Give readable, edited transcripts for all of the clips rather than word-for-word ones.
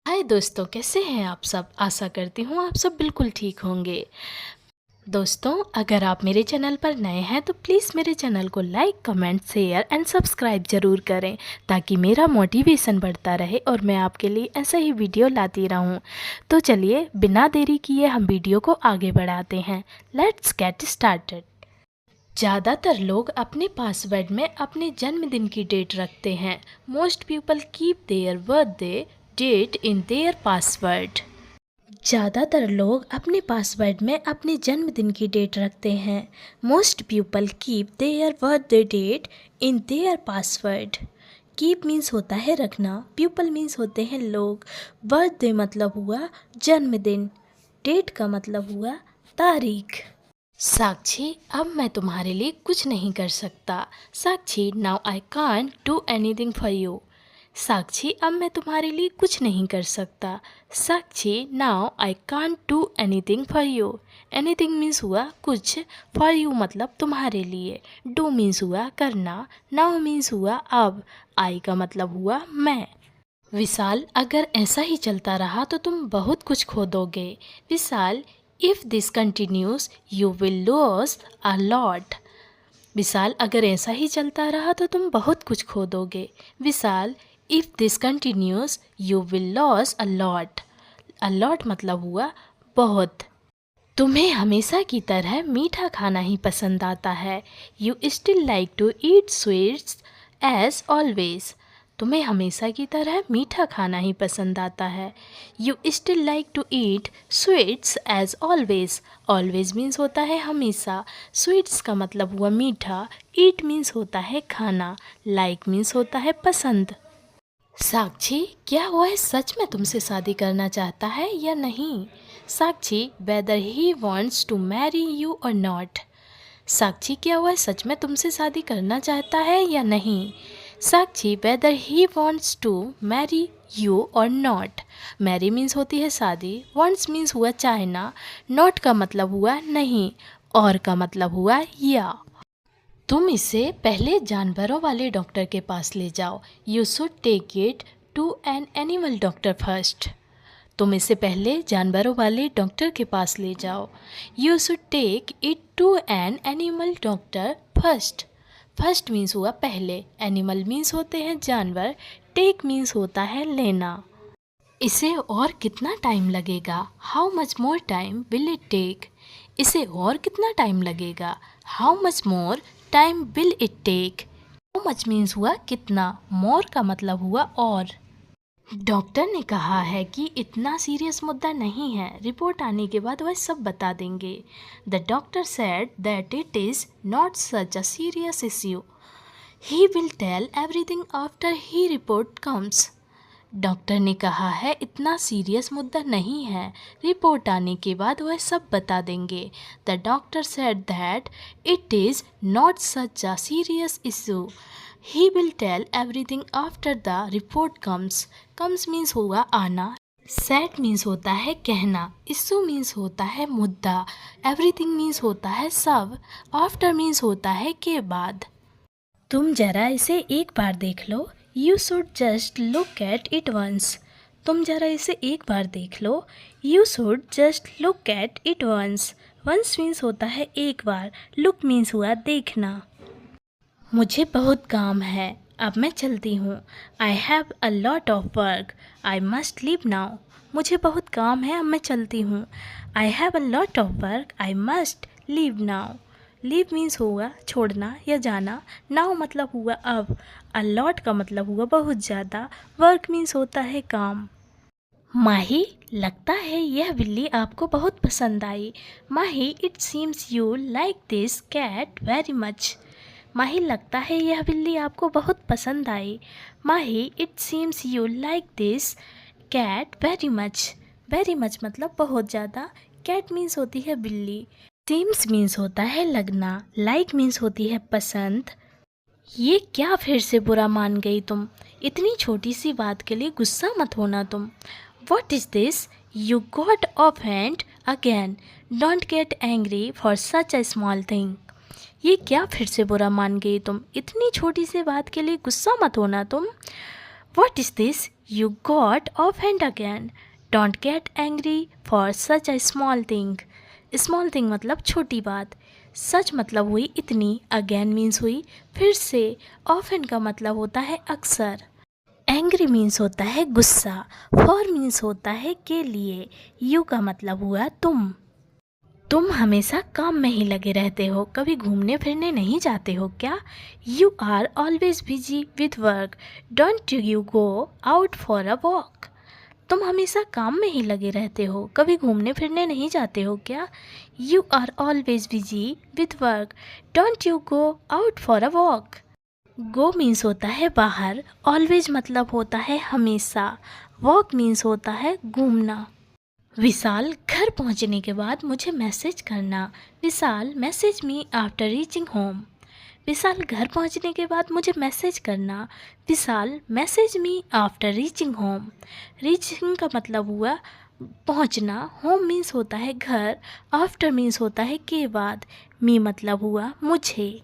हाय दोस्तों, कैसे हैं आप सब। आशा करती हूँ आप सब बिल्कुल ठीक होंगे। दोस्तों, अगर आप मेरे चैनल पर नए हैं तो प्लीज़ मेरे चैनल को like, comment, share and subscribe ज़रूर करें ताकि मेरा मोटिवेशन बढ़ता रहे और मैं आपके लिए ऐसा ही वीडियो लाती रहूं। तो चलिए बिना देरी किए हम वीडियो को आगे बढ़ाते हैं। Let's get started. ज़्यादातर लोग अपने पासवर्ड में अपने जन्मदिन की डेट रखते हैं। Most people keep their birthday date in their password. ज़्यादातर लोग अपने पासवर्ड में अपने जन्मदिन की डेट रखते हैं। Most people keep their birthday date in their password. Keep means होता है रखना, पीपल मीन्स होते हैं लोग, बर्थडे मतलब हुआ जन्मदिन, डेट का मतलब हुआ तारीख। साक्षी, अब मैं तुम्हारे लिए कुछ नहीं कर सकता। Sakshi, now I can't do anything for you. Sakshi, अब मैं तुम्हारे लिए कुछ नहीं कर सकता। Sakshi, now I can't do anything for you. Anything means हुआ कुछ, फॉर यू मतलब तुम्हारे लिए, डू मीन्स हुआ करना, नाउ मीन्स हुआ अब, आई का मतलब हुआ मैं। विशाल, अगर ऐसा ही चलता रहा तो तुम बहुत कुछ खो दोगे। Vishal, if this continues you will loss a lot. Vishal, अगर ऐसा ही चलता रहा तो तुम बहुत कुछ खो दोगे। Vishal, if this continues you will loss a lot. A lot मतलब हुआ बहुत। तुम्हें हमेशा की तरह मीठा खाना ही पसंद आता है। You still like to eat sweets as always. तुम्हें हमेशा की तरह मीठा खाना ही पसंद आता है। You still like to eat sweets as always. Always means होता है हमेशा, स्वीट्स का मतलब हुआ मीठा, ईट मीन्स होता है खाना, लाइक मीन्स होता है पसंद। साक्षी, क्या वह सच में तुमसे शादी करना चाहता है या नहीं। Sakshi, whether he wants to marry you और नॉट। साक्षी, क्या वह सच में तुमसे शादी करना चाहता है या नहीं। Sakshi, whether he wants to marry you और नॉट। मैरी मीन्स होती है शादी, वॉन्ट्स मीन्स हुआ चाहना, नॉट का मतलब हुआ नहीं, और का मतलब हुआ या। तुम इसे पहले जानवरों वाले डॉक्टर के पास ले जाओ। You should take it to an animal doctor first. तुम इसे पहले जानवरों वाले डॉक्टर के पास ले जाओ। You should take it to an animal doctor first. First means हुआ पहले, एनिमल मीन्स होते हैं जानवर, टेक मीन्स होता है लेना। इसे और कितना टाइम लगेगा। How much more time will it take. इसे और कितना टाइम लगेगा। How much more time will it take. How much means हुआ कितना, मोर का मतलब हुआ और। डॉक्टर ने कहा है कि इतना सीरियस मुद्दा नहीं है, रिपोर्ट आने के बाद वह सब बता देंगे। The doctor said that it is not such a serious issue. He will tell everything after he report comes. Doctor ने कहा है इतना सीरियस मुद्दा नहीं है, रिपोर्ट आने के बाद वह सब बता देंगे। The doctor said that it is not such a serious issue. He will tell everything after the report comes. Comes means हुआ आना, सेट मीन्स होता है कहना, इशू मीन्स होता है मुद्दा, एवरीथिंग मीन्स होता है सब, आफ्टर मीन्स होता है के बाद। तुम जरा इसे एक बार देख लो। You should just look at it once. तुम जरा इसे एक बार देख लो। You should just look at it once. Once means होता है एक बार, लुक मीन्स हुआ देखना। मुझे बहुत काम है, अब मैं चलती हूँ। I have a lot of work, I must leave now. मुझे बहुत काम है, अब मैं चलती हूँ। I have a lot of work, I must leave now. Leave means हुआ छोड़ना या जाना, नाउ मतलब हुआ अब, अ लॉट का मतलब हुआ बहुत ज़्यादा, वर्क मीन्स होता है काम। माही, लगता है यह बिल्ली आपको बहुत पसंद आई। Mahi, it seems you like this cat very much. Mahi, लगता है यह बिल्ली आपको बहुत पसंद आई। Mahi, it seems you like this cat very much. Very much मतलब बहुत ज़्यादा, कैट मीन्स होती है बिल्ली, सीम्स मीन्स होता है लगना, लाइक मीन्स होती है पसंद। ये क्या फिर से बुरा मान गई तुम, इतनी छोटी सी बात के लिए गुस्सा मत होना तुम। What is this, you got offend again, don't get angry for such a small thing. ये क्या फिर से बुरा मान गई तुम, इतनी छोटी सी बात के लिए गुस्सा मत होना तुम। What is this, You got offended again. Don't get angry for such a small thing. Small thing मतलब छोटी बात. सच मतलब हुई इतनी. Again मीन्स हुई फिर से. Often का मतलब होता है अक्सर. एंग्री मीन्स होता है गुस्सा. फॉर मीन्स होता है के लिए. यू का मतलब हुआ तुम हमेशा काम में ही लगे रहते हो, कभी घूमने फिरने नहीं जाते हो क्या? You are always busy with work. Don't you go out for a walk. तुम हमेशा काम में ही लगे रहते हो, कभी घूमने फिरने नहीं जाते हो क्या? You are always busy with work. Don't you go out for a walk. Go means होता है बाहर. ऑलवेज मतलब होता है हमेशा. वॉक मीन्स होता है घूमना. विशाल, घर पहुंचने के बाद मुझे मैसेज करना. Vishal, message me after reaching home. Vishal, घर पहुंचने के बाद मुझे मैसेज करना. Vishal, message me after reaching home. Reaching का मतलब हुआ पहुंचना. होम मीन्स होता है घर. आफ्टर मीन्स होता है के बाद. मी मतलब हुआ मुझे.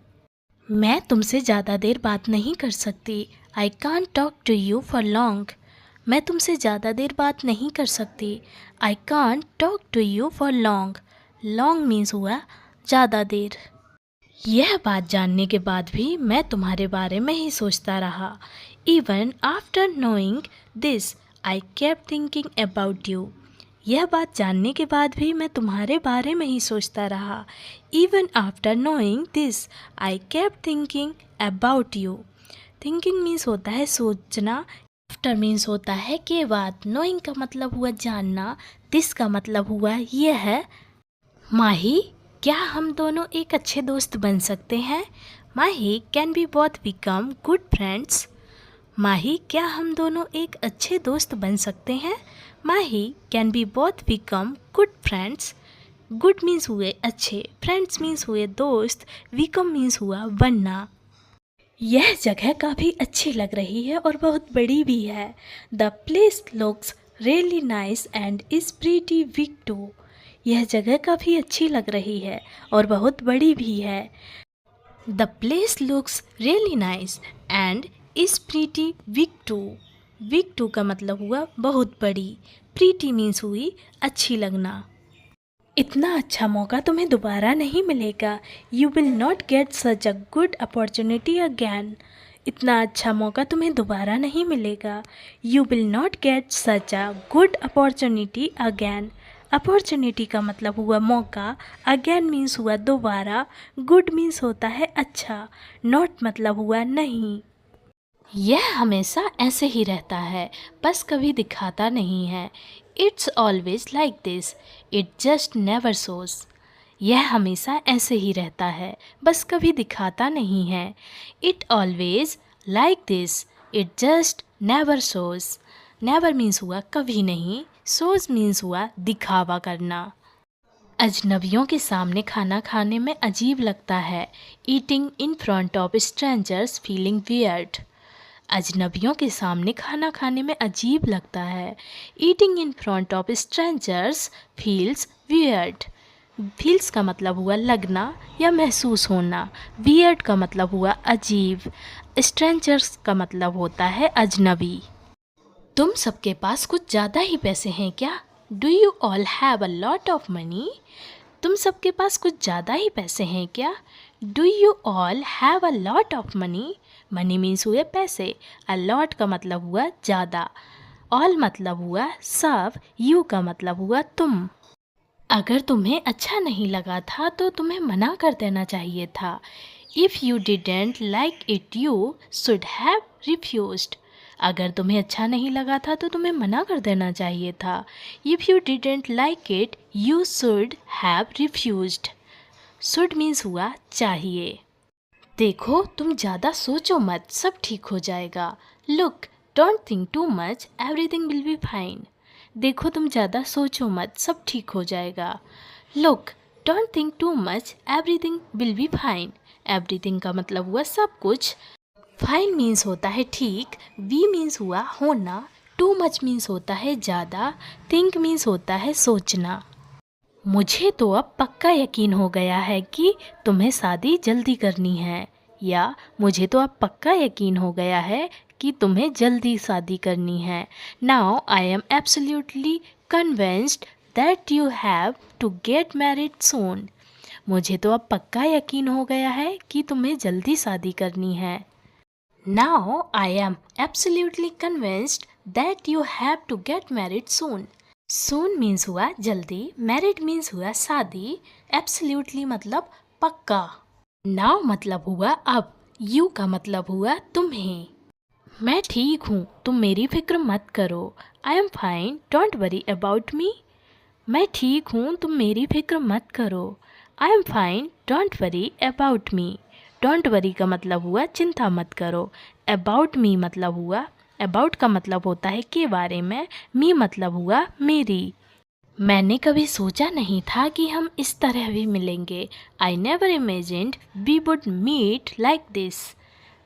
मैं तुमसे ज़्यादा देर बात नहीं कर सकती. I can't talk to you for long. मैं तुमसे ज़्यादा देर बात नहीं कर सकती. I can't talk to you for long. Long means हुआ ज़्यादा देर. यह बात जानने के बाद भी मैं तुम्हारे बारे में ही सोचता रहा. Even after knowing this I kept thinking about you. यह बात जानने के बाद भी मैं तुम्हारे बारे में ही सोचता रहा. Even after knowing this I kept thinking about you. Thinking means होता है सोचना. आफ्टर मीन्स होता है के बाद. नोइंग का मतलब हुआ जानना. दिस का मतलब हुआ यह है. माही, क्या हम दोनों एक अच्छे दोस्त बन सकते हैं? Mahi, can we both become good friends. Mahi, क्या हम दोनों एक अच्छे दोस्त बन सकते हैं? Mahi, can we both become good friends. Good means हुए अच्छे. फ्रेंड्स मीन्स हुए दोस्त. बिकम मीन्स हुआ बनना. यह जगह काफ़ी अच्छी लग रही है और बहुत बड़ी भी है. The place looks really nice and is pretty big too. यह जगह काफ़ी अच्छी लग रही है और बहुत बड़ी भी है. The place looks really nice and is pretty big too. Big too का मतलब हुआ बहुत बड़ी. प्रीटी मीन्स हुई अच्छी लगना. इतना अच्छा मौका तुम्हें दोबारा नहीं मिलेगा. You will not get such a good opportunity again. इतना अच्छा मौका तुम्हें दोबारा नहीं मिलेगा. You will not get such a good opportunity again. Opportunity का मतलब हुआ मौका. अगैन मीन्स हुआ दोबारा. गुड मीन्स होता है अच्छा. नॉट मतलब हुआ नहीं. यह हमेशा ऐसे ही रहता है, बस कभी दिखाता नहीं है. It's always like this, it just never shows. यह हमेशा ऐसे ही रहता है, बस कभी दिखाता नहीं है. It always like this, it just never shows. Never means हुआ कभी नहीं. शोज मीन्स हुआ दिखावा करना. अजनबियों के सामने खाना खाने में अजीब लगता है. Eating in front of strangers feeling weird. अजनबियों के सामने खाना खाने में अजीब लगता है. Eating in front of strangers feels weird. Feels का मतलब हुआ लगना या महसूस होना. वियर्ड का मतलब हुआ अजीब. स्ट्रेंजर्स का मतलब होता है अजनबी. तुम सबके पास कुछ ज़्यादा ही पैसे हैं क्या? Do you all have a lot of money. तुम सबके पास कुछ ज़्यादा ही पैसे हैं क्या? Do you all have a lot of money. Money means हुए पैसे. अ लॉट का मतलब हुआ ज़्यादा. ऑल मतलब हुआ सब. यू का मतलब हुआ तुम. अगर तुम्हें अच्छा नहीं लगा था तो तुम्हें मना कर देना चाहिए था. If you didn't like it you should have refused. अगर तुम्हें अच्छा नहीं लगा था तो तुम्हें मना कर देना चाहिए था. If you didn't like it you should have refused. Should means हुआ चाहिए. देखो, तुम ज़्यादा सोचो मत, सब ठीक हो जाएगा. Look, don't think too much, everything will be fine. देखो, तुम ज़्यादा सोचो मत, सब ठीक हो जाएगा. Look, don't think too much, everything will be fine. Everything का मतलब हुआ सब कुछ. फाइन मीन्स होता है ठीक. बी मीन्स हुआ होना. टू मच मीन्स होता है ज़्यादा. थिंक मीन्स होता है सोचना. मुझे तो अब पक्का यकीन हो गया है कि तुम्हें शादी जल्दी करनी है. या मुझे तो अब पक्का यकीन हो गया है कि तुम्हें जल्दी शादी करनी है। Now I am absolutely convinced that you have to get married soon. मुझे तो अब पक्का यकीन हो गया है कि तुम्हें जल्दी शादी करनी है। Now I am absolutely convinced that you have to get married soon. Soon means हुआ जल्दी, मैरिड मीन्स हुआ शादी, एब्सोल्युटली मतलब पक्का, नाउ मतलब हुआ अब, यू का मतलब हुआ तुम्हें। मैं ठीक हूँ, तुम मेरी फिक्र मत करो। I am fine, don't worry about me. मैं ठीक हूँ, तुम मेरी फिक्र मत करो। I am fine, don't worry about me. Don't worry का मतलब हुआ चिंता मत करो, अबाउट मी मतलब हुआ, अबाउट का मतलब होता है के बारे में, मी मतलब हुआ मेरी। मैंने कभी सोचा नहीं था कि हम इस तरह भी मिलेंगे। I never imagined we would meet like this.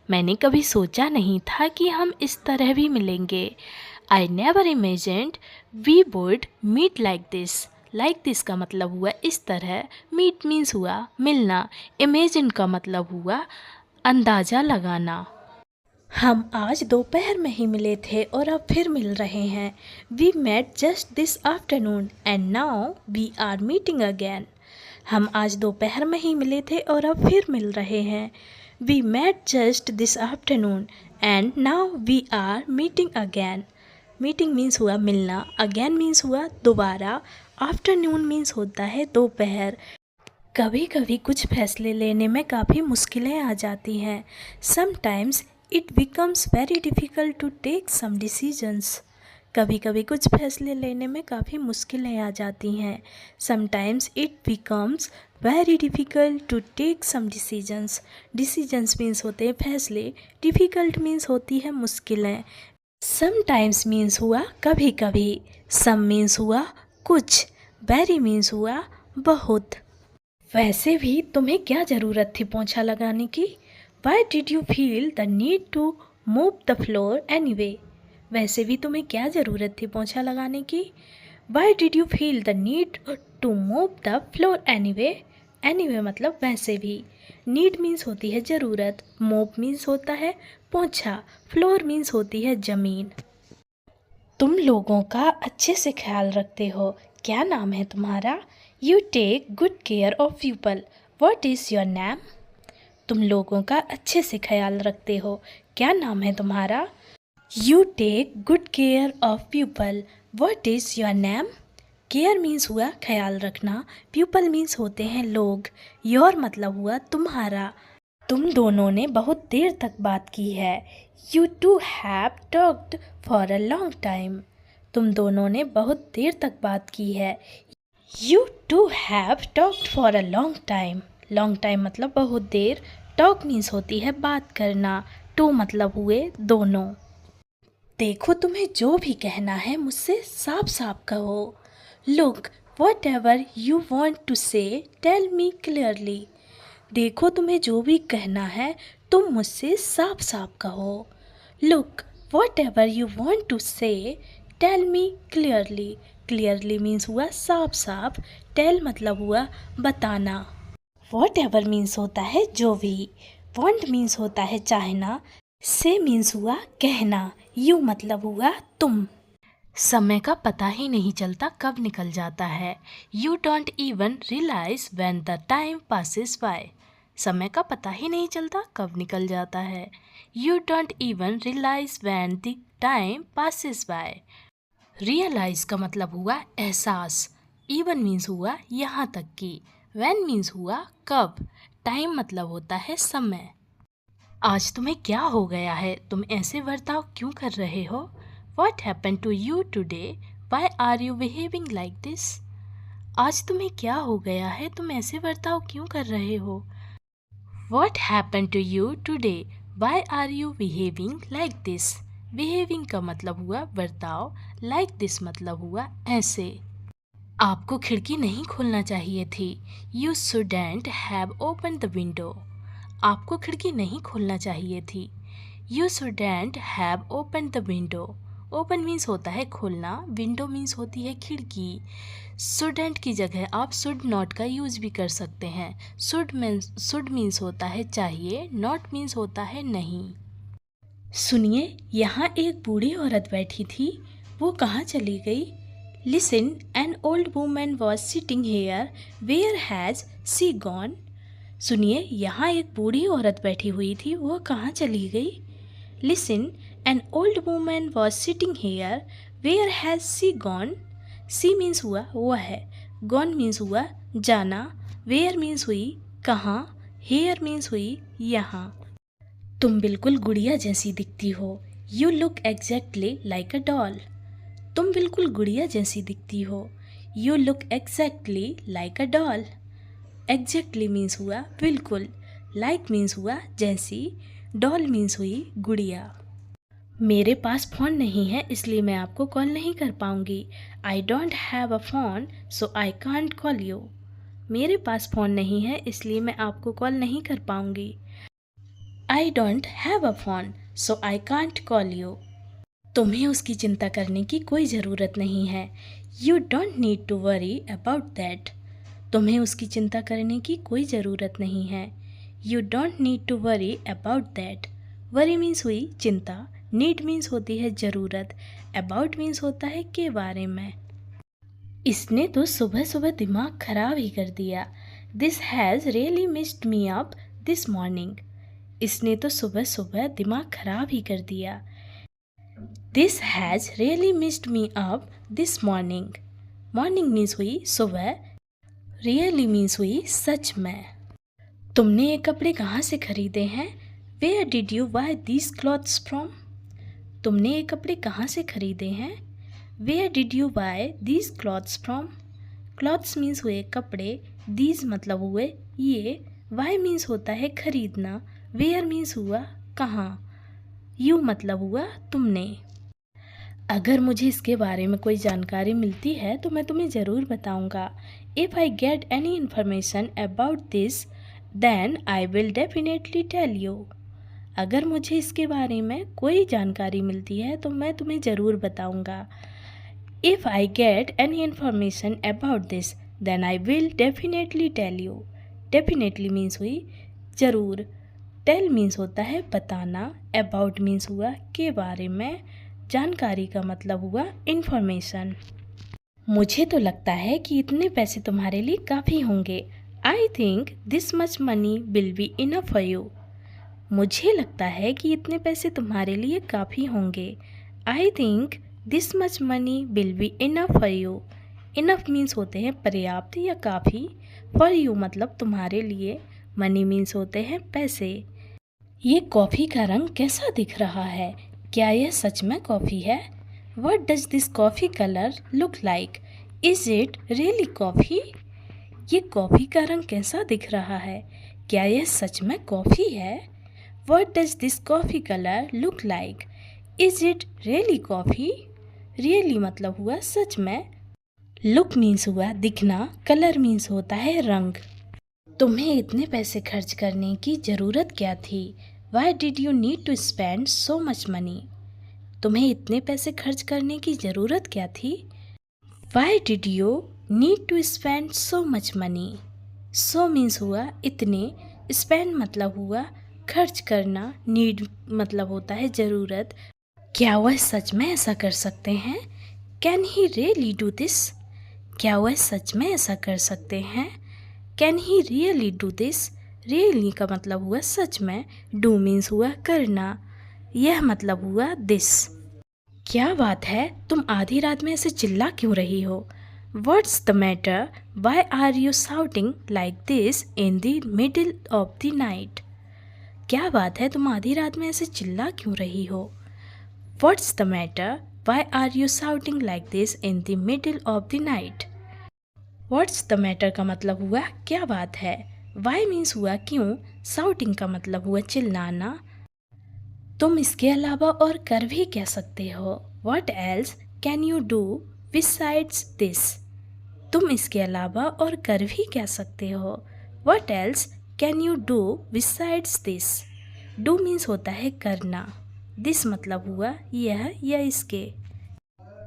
मैंने कभी सोचा नहीं था कि हम इस तरह भी मिलेंगे। I never imagined we would meet like this. Like this का मतलब हुआ इस तरह, मीट मीन्स हुआ मिलना, इमेजिन का मतलब हुआ अंदाज़ा लगाना। हम आज दोपहर में ही मिले थे और अब फिर मिल रहे हैं। We met just this afternoon and now we are meeting again. हम आज दोपहर में ही मिले थे और अब फिर मिल रहे हैं। We met just this afternoon and now we are meeting again. Meeting means हुआ मिलना, अगेन मीन्स हुआ दोबारा, आफ्टरनून मीन्स होता है दोपहर। कभी कभी कुछ फैसले लेने में काफ़ी मुश्किलें आ जाती हैं। Sometimes it becomes very difficult to take some decisions. कभी कभी कुछ फैसले लेने में काफ़ी मुश्किलें आ जाती हैं। Sometimes it becomes very difficult to take some decisions. Decisions means होते हैं फैसले, डिफ़िकल्ट मीन्स होती है मुश्किलें। समटाइम्स मीन्स हुआ कभी कभी, सम मीन्स हुआ कुछ, वेरी मीन्स हुआ बहुत। वैसे भी तुम्हें क्या ज़रूरत थी पोंछा लगाने की? Why did you feel the need to mop the floor anyway? वैसे भी तुम्हें क्या ज़रूरत थी पोंछा लगाने की? Why did you feel the need to mop the floor anyway? Anyway मतलब वैसे भी। Need मीन्स होती है ज़रूरत, mop मीन्स होता है पोंछा, floor मीन्स होती है ज़मीन। तुम लोगों का अच्छे से ख्याल रखते हो, क्या नाम है तुम्हारा? You take good care of people, what is your name? तुम लोगों का अच्छे से ख्याल रखते हो, क्या नाम है तुम्हारा? You take good care of people, what is your name? Care means हुआ ख्याल रखना, पीपल मीन्स होते हैं लोग, योर मतलब हुआ तुम्हारा। तुम दोनों ने बहुत देर तक बात की है। You two have talked for a long time. तुम दोनों ने बहुत देर तक बात की है। You two have talked for a long time. Long time मतलब बहुत देर, टॉक मीन्स होती है बात करना, टू मतलब हुए दोनों। देखो तुम्हें जो भी कहना है मुझसे साफ साफ कहो। Look whatever you want to say tell me clearly. देखो तुम्हें जो भी कहना है तुम मुझसे साफ साफ कहो। Look whatever you want to say tell me clearly. Clearly means हुआ साफ साफ, टेल मतलब हुआ बताना। वॉट एवर मीन्स होता है जो भी, वॉन्ट मीन्स होता है चाहना, से मीन्स हुआ कहना, यू मतलब हुआ तुम। समय का पता ही नहीं चलता कब निकल जाता है। You don't even realise when the time passes by. समय का पता ही नहीं चलता कब निकल जाता है। You don't even realise when the time passes by. Realise का मतलब हुआ एहसास, इवन मीन्स हुआ यहाँ तक कि, व्हेन मीन्स हुआ कब, टाइम मतलब होता है समय। आज तुम्हें क्या हो गया है, तुम ऐसे बर्ताव क्यों कर रहे हो? What happened to you today? Why are you behaving like this? आज तुम्हें क्या हो गया है, तुम ऐसे बर्ताव क्यों कर रहे हो? What happened to you today? Why are you behaving like this? Behaving का मतलब हुआ बर्ताव, like this मतलब हुआ ऐसे। आपको खिड़की नहीं खोलना चाहिए थी। You shouldn't have opened the window. आपको खिड़की नहीं खोलना चाहिए थी। You shouldn't have opened the window. Open means होता है खोलना, विंडो मीन्स होती है खिड़की। शुडेंट की जगह आप शुड नॉट का यूज़ भी कर सकते हैं। शुड मीन्स होता है चाहिए, नॉट मीन्स होता है नहीं। सुनिए, यहाँ एक बूढ़ी औरत बैठी थी, वो कहाँ चली गई? Listen, an old woman was sitting here, where has she gone? सुनिए, यहाँ एक बूढ़ी औरत बैठी हुई थी, वो कहाँ चली गई? Listen, an old woman was sitting here, where has she gone? She means हुआ वह है, गॉन मीन्स हुआ जाना, वेयर मीन्स हुई कहाँ, हेयर मीन्स हुई यहाँ। तुम बिल्कुल गुड़िया जैसी दिखती हो। You look exactly like a doll. तुम बिल्कुल गुड़िया जैसी दिखती हो। You look exactly like a doll. Exactly means हुआ बिल्कुल, लाइक मीन्स हुआ जैसी, डॉल मीन्स हुई गुड़िया। मेरे पास फ़ोन नहीं है इसलिए मैं आपको कॉल नहीं कर पाऊँगी। I don't have a phone so I can't call you. मेरे पास फ़ोन नहीं है इसलिए मैं आपको कॉल नहीं कर पाऊँगी। I don't have a phone so I can't call you. तुम्हें उसकी चिंता करने की कोई ज़रूरत नहीं है। You don't need to worry about that. तुम्हें उसकी चिंता करने की कोई ज़रूरत नहीं है। You don't need to worry about that. Worry means हुई चिंता, नीड मीन्स होती है ज़रूरत, अबाउट मीन्स होता है के बारे में। इसने तो सुबह सुबह दिमाग ख़राब ही कर दिया। This has really missed me up this morning. इसने तो सुबह सुबह दिमाग ख़राब ही कर दिया। This has really missed me up this morning. Morning means हुई सुबह, रियली मीन्स हुई सच में। तुमने ये कपड़े कहाँ से खरीदे हैं? Where did you buy these clothes from? तुमने ये कपड़े कहाँ से खरीदे हैं? Where did you buy these clothes from? Clothes means हुए कपड़े, दीज मतलब हुए ये, वाई मीन्स होता है खरीदना, वेयर मीन्स हुआ कहाँ, यू मतलब हुआ तुमने। अगर मुझे इसके बारे में कोई जानकारी मिलती है तो मैं तुम्हें ज़रूर बताऊंगा। If I get any information about this then I will definitely tell you. अगर मुझे इसके बारे में कोई जानकारी मिलती है तो मैं तुम्हें ज़रूर बताऊंगा। If I get any information about this then I will definitely tell you. Definitely means हुई ज़रूर, टेल मीन्स होता है बताना, अबाउट मीन्स हुआ के बारे में, जानकारी का मतलब हुआ इन्फॉर्मेशन। मुझे तो लगता है कि इतने पैसे तुम्हारे लिए काफ़ी होंगे। I think this much money will be enough for you. मुझे लगता है कि इतने पैसे तुम्हारे लिए काफ़ी होंगे। I think this much money will be enough for you. Enough means होते हैं पर्याप्त या काफ़ी, फॉर यू मतलब तुम्हारे लिए, मनी मीन्स होते हैं पैसे। ये कॉफ़ी का रंग कैसा दिख रहा है? क्या यह सच में कॉफ़ी है? What does this coffee color look like? Is it really coffee? ये कॉफ़ी का रंग कैसा दिख रहा है? क्या यह सच में कॉफ़ी है? What does this coffee color look like? Is it really coffee? Really मतलब हुआ सच में, look मीन्स हुआ दिखना, color मीन्स होता है रंग। तुम्हें इतने पैसे खर्च करने की ज़रूरत क्या थी? Why did you need to spend so much money? तुम्हें इतने पैसे खर्च करने की ज़रूरत क्या थी? Why did you need to spend so much money? So means हुआ इतने, spend मतलब हुआ खर्च करना, need मतलब होता है ज़रूरत। क्या वह सच में ऐसा कर सकते हैं? Can he really do this? क्या वह सच में ऐसा कर सकते हैं? Can he really do this? Really का मतलब हुआ सच में, do means हुआ करना, यह मतलब हुआ this। क्या बात है, तुम आधी रात में ऐसे चिल्ला क्यों रही हो? What's the matter? Why are you shouting like this in the middle of the night? क्या बात है, तुम आधी रात में ऐसे चिल्ला क्यों रही हो? What's the matter? Why are you shouting like this in the middle of the night? What's the matter का मतलब हुआ क्या बात है, Why मीन्स हुआ क्यों, shouting का मतलब हुआ चिल्लाना। तुम इसके अलावा और कर भी क्या सकते हो? What else can you do besides this? तुम इसके अलावा और कर भी क्या सकते हो? What else can you do besides this? Do means होता है करना, this मतलब हुआ यह या इसके,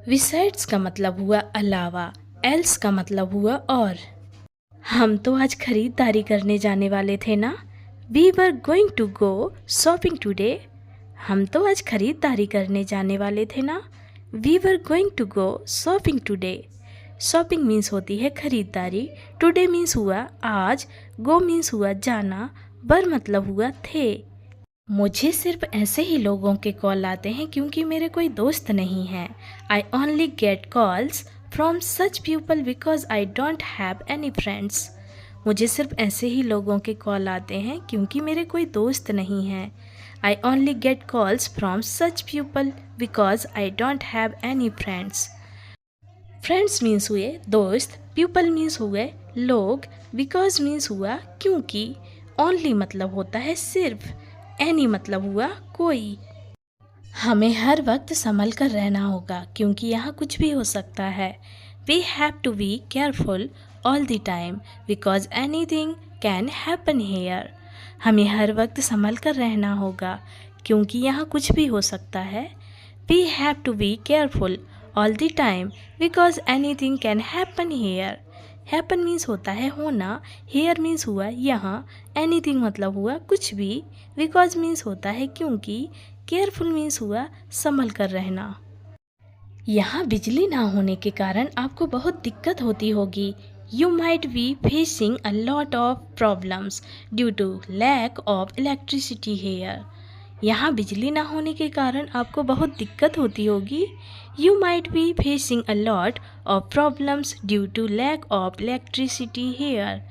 besides का मतलब हुआ अलावा, else का मतलब हुआ और। हम तो आज खरीदारी करने जाने वाले थे ना? We were going to go shopping today. हम तो आज खरीदारी करने जाने वाले थे ना। We were going to go shopping today. Shopping means होती है खरीदारी, टुडे मीन्स हुआ आज, गो मीन्स हुआ जाना, वर मतलब हुआ थे। मुझे सिर्फ ऐसे ही लोगों के कॉल आते हैं क्योंकि मेरे कोई दोस्त नहीं हैं। I only get calls from such people because I don't have any friends. मुझे सिर्फ ऐसे ही लोगों के कॉल आते हैं क्योंकि मेरे कोई दोस्त नहीं हैं। I only get calls from such people because I don't have any friends. Friends means हुए दोस्त, पीपल मीन्स हुए लोग, बिकॉज मीन्स हुआ क्योंकि, ओनली मतलब होता है सिर्फ, एनी मतलब हुआ कोई। हमें हर वक्त संभल कर रहना होगा क्योंकि यहाँ कुछ भी हो सकता है। We have to be careful all the time because anything can happen here. हमें हर वक्त संभल कर रहना होगा क्योंकि यहाँ कुछ भी हो सकता है। We have to be careful all the time because anything can happen here. Happen means होता है होना, हेयर मीन्स हुआ यहाँ, एनीथिंग मतलब हुआ कुछ भी, बिकॉज मीन्स होता है क्योंकि, केयरफुल मीन्स हुआ संभल कर रहना। यहाँ बिजली ना होने के कारण आपको बहुत दिक्कत होती होगी। You might be facing a lot of problems due to lack of electricity here. यहाँ बिजली ना होने के कारण आपको बहुत दिक्कत होती होगी। You might be facing a lot of problems due to lack of electricity here.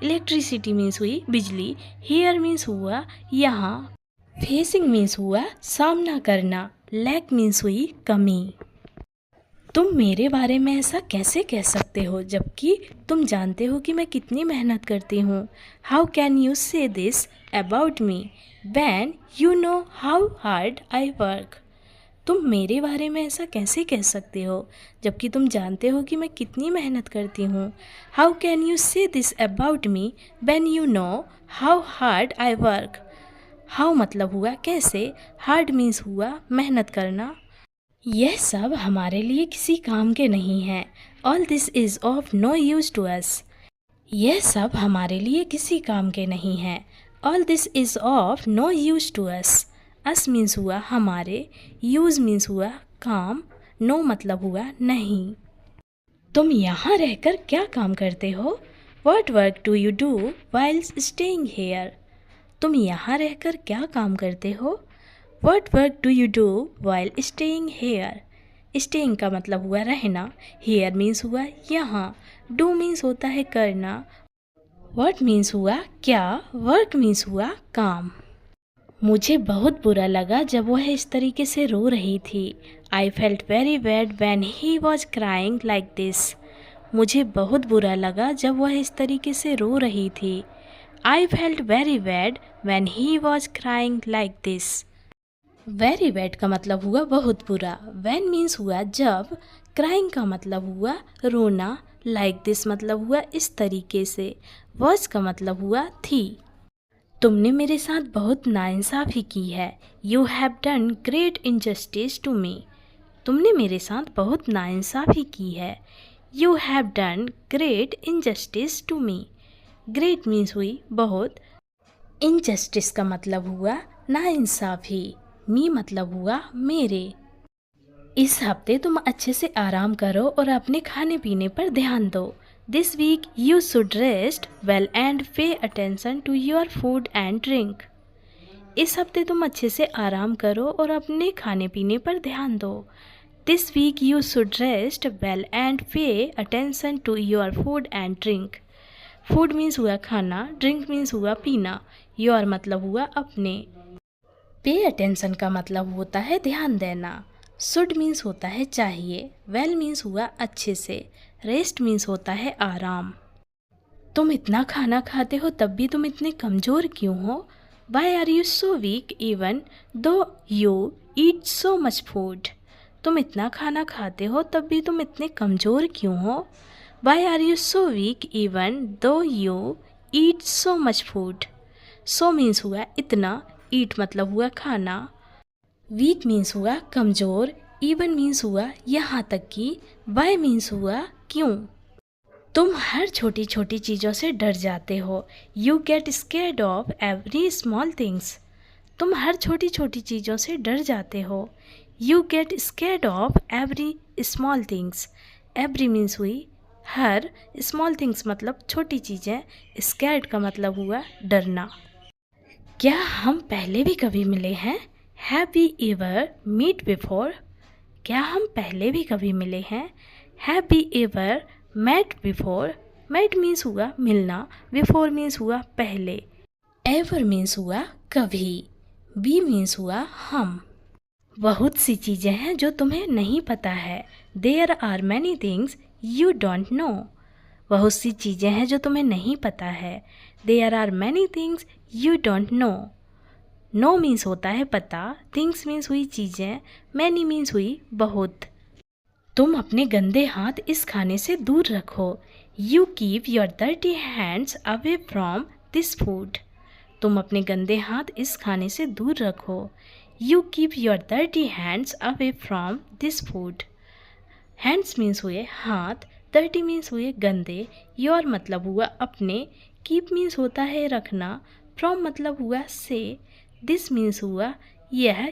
Electricity means हुई बिजली, हेयर मीन्स हुआ यहाँ, फेसिंग मीन्स हुआ सामना करना, लैक मीन्स हुई कमी। तुम मेरे बारे में ऐसा कैसे कह सकते हो जबकि तुम जानते हो कि मैं कितनी मेहनत करती हूँ। हाउ कैन यू से this about me when you know how hard I work. तुम मेरे बारे में ऐसा कैसे कह सकते हो जबकि तुम जानते हो कि मैं कितनी मेहनत करती हूँ। हाउ कैन यू से this about me when you know how hard I work. How मतलब हुआ कैसे, हार्ड मीन्स हुआ मेहनत करना। यह सब हमारे लिए किसी काम के नहीं हैं। All this is of no use to us. यह सब हमारे लिए किसी काम के नहीं हैं। All this is of no use to us. Us means हुआ हमारे, यूज़ मीन्स हुआ काम, नो मतलब हुआ नहीं। तुम यहाँ रहकर क्या काम करते हो। What work do you do while staying hair. तुम यहाँ रहकर क्या काम करते हो। What work do you do while staying hair. Staying का मतलब हुआ रहना, हेयर मीन्स हुआ यहाँ, डू मीन्स होता है करना, वॉट मीन्स हुआ क्या, वर्क मीन्स हुआ काम। मुझे बहुत बुरा लगा जब वह इस तरीके से रो रही थी। I felt very bad when he was crying like this. मुझे बहुत बुरा लगा जब वह इस तरीके से रो रही थी। I felt very bad when he was crying like this. Very bad का मतलब हुआ बहुत बुरा, व्हेन मीन्स हुआ जब, क्राइंग का मतलब हुआ रोना, लाइक दिस मतलब हुआ इस तरीके से, वॉज का मतलब हुआ थी। तुमने मेरे साथ बहुत नाइंसाफ़ी की है। You have done great injustice to me. तुमने मेरे साथ बहुत नाइंसाफ़ी की है। You have done great injustice to me. Great means हुई बहुत, इनजस्टिस का मतलब हुआ नाइंसाफ़ी, मी मतलब हुआ मेरे। इस हफ्ते तुम अच्छे से आराम करो और अपने खाने पीने पर ध्यान दो। This week you should rest well and pay attention to your food and drink. इस हफ्ते तुम अच्छे से आराम करो और अपने खाने पीने पर ध्यान दो। This week you should rest well and pay attention to your food and drink. Food means हुआ खाना, ड्रिंक मीन्स हुआ पीना, योर मतलब हुआ अपने। पे अटेंशन का मतलब होता है ध्यान देना, शुड मीन्स होता है चाहिए, वेल मीन्स हुआ अच्छे से, रेस्ट मीन्स होता है आराम। तुम इतना खाना खाते हो तब भी तुम इतने कमज़ोर क्यों हो। Why are you so weak even though you eat so much food. तुम इतना खाना खाते हो तब भी तुम इतने कमज़ोर क्यों हो। Why are you so weak even though you eat so much food. So means हुआ इतना, ईट मतलब हुआ खाना, वीक मीन्स हुआ कमज़ोर, इवन मीन्स हुआ यहाँ तक कि, वाई मीन्स हुआ क्यों। तुम हर छोटी छोटी चीज़ों से डर जाते हो। You get scared of every small things. तुम हर छोटी छोटी चीज़ों से डर जाते हो। You get scared of every small things. Every means हुई हर, स्मॉल थिंग्स मतलब छोटी चीज़ें, स्कैर्ड का मतलब हुआ डरना। क्या हम पहले भी कभी मिले हैं? Have we ever meet before? क्या हम पहले भी कभी मिले हैं? Have we ever met before? Met means हुआ मिलना, बिफोर मीन्स हुआ पहले, एवर मीन्स हुआ कभी, वी मीन्स हुआ हम। बहुत सी चीज़ें हैं जो तुम्हें नहीं पता है। There are many things you don't know. बहुत सी चीज़ें हैं जो तुम्हें नहीं पता है। There are many things you don't know. Know means होता है पता, थिंग्स मीन्स हुई चीज़ें, मैनी मीन्स हुई बहुत। तुम अपने गंदे हाथ इस खाने से दूर रखो। You keep your dirty hands away from this food. तुम अपने गंदे हाथ इस खाने से दूर रखो। You keep your dirty hands away from this food. Hands means हुए हाथ, डर्टी मीन्स हुए गंदे, योर मतलब हुआ अपने, कीप मीन्स होता है रखना, फ्रॉम मतलब हुआ से, दिस मीन्स हुआ यह